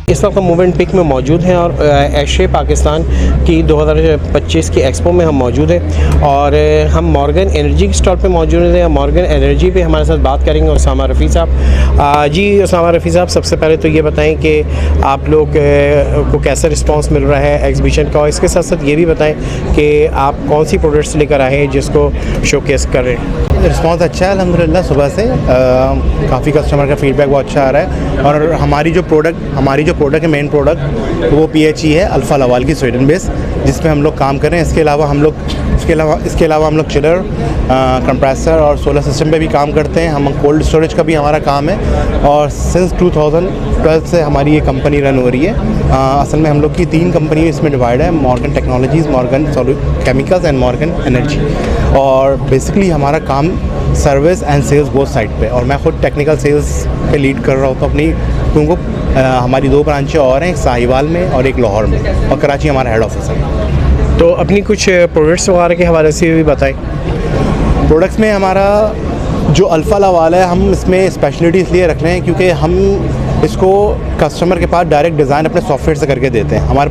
इस वक्त हम मूवमेंट पिक में मौजूद हैं और एशे पाकिस्तान की 2025 की एक्सपो में हम मौजूद हैं और हम मॉर्गन एनर्जी के स्टॉल पे मौजूद हैं। मॉर्गन एनर्जी पे हमारे साथ बात करेंगे उसामा रफ़ी साहब। जी उसामा रफ़ी साहब, सबसे पहले तो ये बताएं कि आप लोग को कैसा रिस्पांस मिल रहा है एग्जीबिशन का, और इसके साथ साथ ये भी बताएं कि आप कौन सी प्रोडक्ट्स लेकर आए हैं जिसको शोकेस कर रहे हैं। रिस्पांस अच्छा है अल्हम्दुलिल्लाह। सुबह से काफ़ी कस्टमर का फीडबैक बहुत अच्छा आ रहा है और हमारी जो प्रोडक्ट है मेन प्रोडक्ट वो PHE है अल्फ़ा लवाल की स्वीडन बेस, जिसमें हम लोग काम कर रहे हैं। इसके अलावा हम लोग चिलर, कंप्रेसर और सोलर सिस्टम पे भी काम करते हैं। हम कोल्ड स्टोरेज का भी हमारा काम है और सिंस 2012 से हमारी ये कंपनी रन हो रही है। असल में हम लोग की 3 कंपनी इसमें डिवाइड है, Morgan technologies, Morgan chemicals and Morgan energy. और बेसिकली हमारा काम service and sales both side पे, और मैं खुद टेक्निकल सेल्स पे लीड कर रहा हूँ। तो अपनी क्योंकि हमारी 2 ब्रांचें और हैं, एक साहिवाल में और एक लाहौर में, और कराची हमारा हेड ऑफिस है। तो अपनी कुछ प्रोडक्ट्स वगैरह के हवाले से भी बताएं। प्रोडक्ट्स में हमारा जो अल्फ़ा लवाल है, हम इसमें स्पेशलिटी इसलिए रख रहे हैं क्योंकि हम इसको कस्टमर के पास डायरेक्ट डिज़ाइन अपने सॉफ्टवेयर से करके देते हैं। हमारे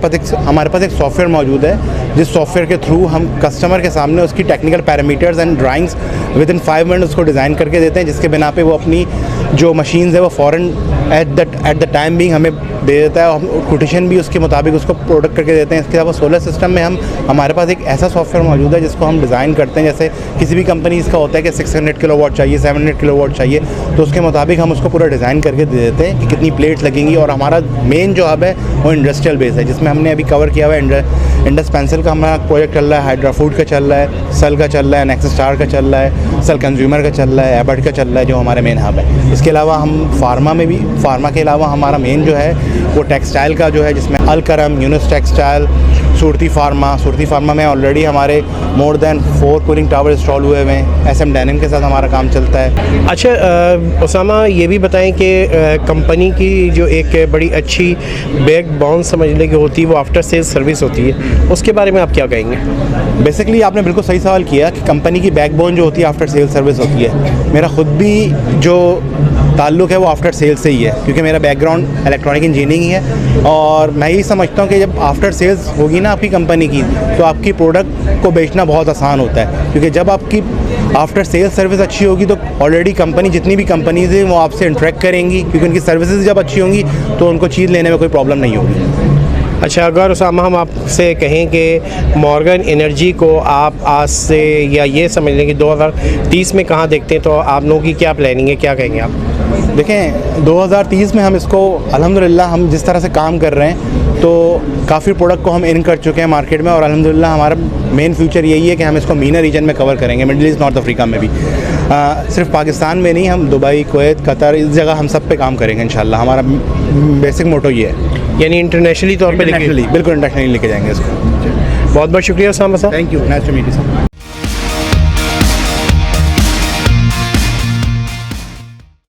पास एक सॉफ्टवेयर मौजूद है जिस सॉफ्टवेयर के थ्रू हम कस्टमर के सामने उसकी technical parameters and drawings with in 5 minute उसको डिज़ाइन करके देते हैं, जिसके बिना पे वो अपनी जो मशीन्स है वो फ़ौरन एट द टाइम बिंग हमें दे देता है और हम कोटेशन भी उसके मुताबिक उसको प्रोडक्ट करके देते हैं। इसके अलावा सोलर सिस्टम में हमारे पास एक ऐसा सॉफ्टवेयर मौजूद है जिसको हम डिज़ाइन करते हैं। जैसे किसी भी कंपनी का होता है कि 600 किलोवाट चाहिए, 700 किलोवाट चाहिए, तो उसके मुताबिक हम उसको पूरा डिज़ाइन करके दे देते हैं कि कितनी प्लेट्स लगेंगी। और हमारा मेन जो हब है वो इंडस्ट्रियल बेस है, जिसमें हमने अभी कवर किया हुआ है इंडस पेंसिल का हमारा प्रोजेक्ट चल रहा है, हाइड्रा फूड का चल रहा है, सल का चल रहा है, नेक्स्ट स्टार का चल रहा है, सल कंज्यूमर का चल रहा है, एबर्ट का चल रहा है, जो हमारे मेन हब है। इसके अलावा हम फार्मा के अलावा हमारा मेन जो है वो टेक्सटाइल का जो है, जिसमें अलकरम, यूनिस टेक्सटाइल, सूरती फार्मा में ऑलरेडी हमारे more than 4 cooling tower install हुए हुए हैं। SM डेनिम के साथ हमारा काम चलता है। अच्छा उसामा, ये भी बताएं कि कंपनी की जो एक बड़ी अच्छी बैकबोन समझने की होती है वो आफ्टर सेल्स सर्विस होती है, उसके बारे में आप क्या कहेंगे? बेसिकली आपने बिल्कुल सही सवाल किया कि कंपनी की बैकबोन जो होती है आफ्टर सेल्स सर्विस होती है। मेरा खुद भी जो ताल्लुक़ है वो आफ्टर सेल्स से ही है, क्योंकि मेरा बैकग्राउंड इलेक्ट्रॉनिक इंजीनियरिंग ही है। और मैं यही समझता हूँ कि जब आफ्टर सेल्स होगी ना आपकी कंपनी की, तो आपकी प्रोडक्ट को बेचना बहुत आसान होता है, क्योंकि जब आपकी आफ्टर सेल्स सर्विस अच्छी होगी तो ऑलरेडी कंपनी जितनी भी कंपनीज़ हैं वो आपसे इंटरेक्ट करेंगी, क्योंकि उनकी सर्विसेज जब अच्छी होंगी तो उनको चीज़ लेने में कोई प्रॉब्लम नहीं होगी। अच्छा, अगर उसामा हम आपसे कहें कि मॉर्गन एनर्जी को आप आज से या ये समझ लें कि 2030 में कहाँ देखते हैं, तो आप लोगों की क्या प्लानिंग है, क्या कहेंगे आप? देखें 2030 में हम इसको अल्हम्दुलिल्लाह हम जिस तरह से काम कर रहे हैं तो काफ़ी प्रोडक्ट को हम इन कर चुके हैं मार्केट में, और अल्हम्दुलिल्लाह हमारा मेन फ्यूचर यही है कि हम इसको मीना रीजन में कवर करेंगे, मिडिल ईस्ट, नॉर्थ अफ्रीका में भी। सिर्फ पाकिस्तान में नहीं, हम दुबई, कुवैत, कतर, इस जगह हम सब पे काम करेंगे इंशाल्लाह। हमारा बेसिक मोटो ये है, यानी इंटरनेशनली तौर पे बिल्कुल इंटरनेशनली लेके जाएंगे इसको। बहुत बहुत शुक्रिया उसामा साहब। Thank you, nice to meet you sir.